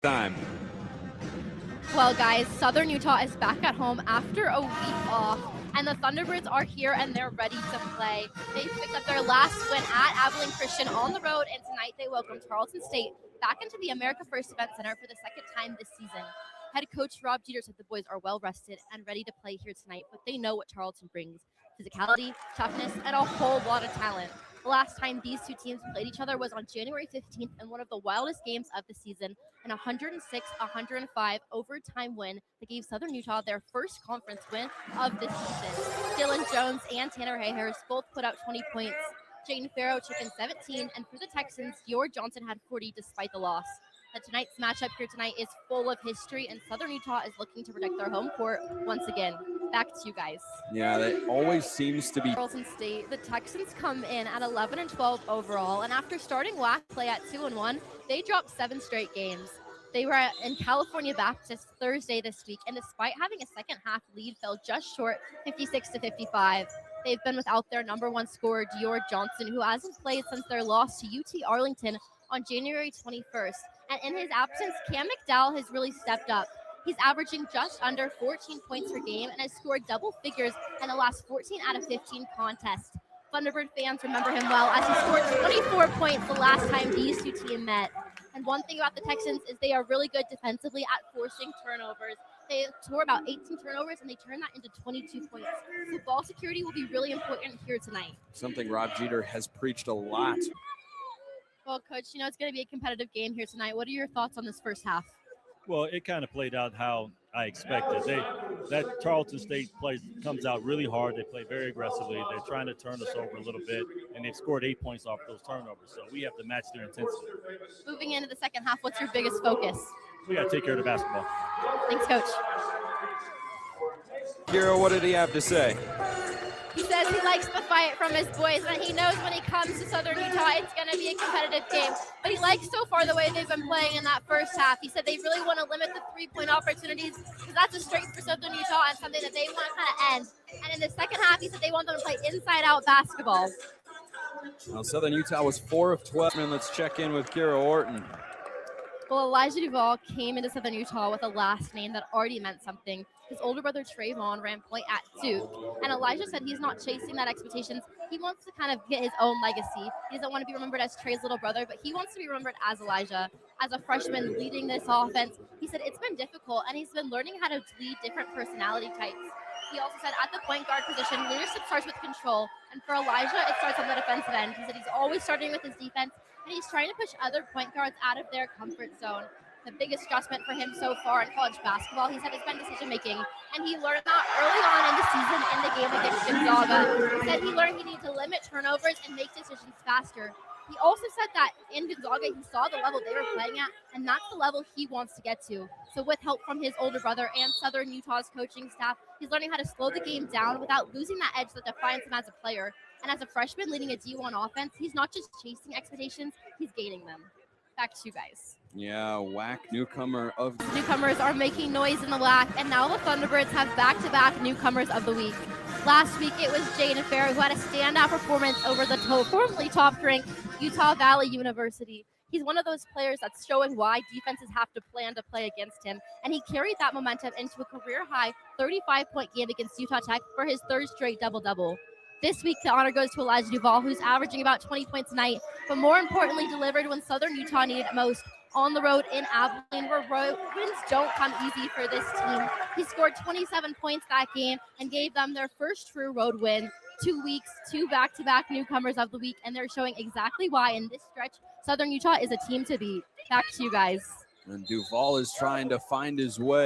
time. Well, guys, Southern Utah is back at home after a week off, and the Thunderbirds are here and they're ready to play. They picked up their last win at Abilene Christian on the road, and tonight they welcome Tarleton State back into the America First Event Center for the second time this season. Head coach Rob Jeter said the boys are well rested and ready to play here tonight, but they know what Tarleton brings: physicality, toughness, and a whole lot of talent. The last time these two teams played each other was on January 15th in one of the wildest games of the season, an 106-105 overtime win that gave Southern Utah their first conference win of the season. Dylan Jones and Tanner Hayhurst both put up 20 points. Jaden Farrow chipped in 17, and for the Texans, Dior Johnson had 40 despite the loss. But tonight's matchup here tonight is full of history, and Southern Utah is looking to protect their home court once again. Back to you guys. Yeah, that always seems to be. Tarleton State, the Texans come in at 11-12 overall, and after starting WAC play at 2-1, they dropped 7 straight games. They were in California Baptist Thursday this week, and despite having a second half lead, fell just short, 56-55. They've been without their number one scorer, Dior Johnson, who hasn't played since their loss to UT Arlington on January 21st. And in his absence, Cam McDowell has really stepped up. He's averaging just under 14 points per game and has scored double figures in the last 14 out of 15 contests. Thunderbird fans remember him well, as he scored 24 points the last time these two teams met. And one thing about the Texans is they are really good defensively at forcing turnovers. They tore about 18 turnovers, and they turned that into 22 points. So ball security will be really important here tonight. Something Rob Jeter has preached a lot. Well, Coach, you know it's going to be a competitive game here tonight. What are your thoughts on this first half? Well, it kind of played out how I expected. That Tarleton State comes out really hard. They play very aggressively. They're trying to turn us over a little bit, and they've scored 8 points off those turnovers. So we have to match their intensity. Moving into the second half, what's your biggest focus? We got to take care of the basketball. Thanks, Coach. Kira, what did he have to say? He says he likes the fight from his boys, and he knows when he comes to Southern Utah, it's going to be a competitive game. But he likes so far the way they've been playing in that first half. He said they really want to limit the three-point opportunities because that's a strength for Southern Utah and something that they want to kind of end. And in the second half, he said they want them to play inside-out basketball. Well, Southern Utah was 4 of 12. And let's check in with Kira Orton. Well, Elijah Duvall came into Southern Utah with a last name that already meant something. His older brother Trayvon ran point at Duke, and Elijah said he's not chasing that expectations. He wants to kind of get his own legacy. He doesn't want to be remembered as Trey's little brother, but he wants to be remembered as Elijah, as a freshman leading this offense. He said it's been difficult, and he's been learning how to lead different personality types. He also said at the point guard position, leadership starts with control, and for Elijah, it starts on the defensive end. He said he's always starting with his defense, and he's trying to push other point guards out of their comfort zone. The biggest adjustment for him so far in college basketball, he said, has been decision-making, and he learned that early on in the season in the game against Gonzaga. He said he learned he needed to limit turnovers and make decisions faster. He also said that in Gonzaga, he saw the level they were playing at, and that's the level he wants to get to. So with help from his older brother and Southern Utah's coaching staff, he's learning how to slow the game down without losing that edge that defines him as a player. And as a freshman leading a D1 offense, he's not just chasing expectations, he's gaining them. Back to you guys. Yeah, WAC newcomer of... Newcomers are making noise in the WAC, and now the Thunderbirds have back-to-back newcomers of the week. Last week, it was Jaden Farrow who had a standout performance over the formerly top-ranked Utah Valley University. He's one of those players that's showing why defenses have to plan to play against him, and he carried that momentum into a career-high 35-point game against Utah Tech for his third straight double-double. This week, the honor goes to Elijah Duvall, who's averaging about 20 points a night, but more importantly, delivered when Southern Utah needed it most on the road in Abilene, where road wins don't come easy for this team. He scored 27 points that game and gave them their first true road win. 2 weeks, 2 back-to-back newcomers of the week, and they're showing exactly why in this stretch, Southern Utah is a team to beat. Back to you guys. And Duvall is trying to find his way.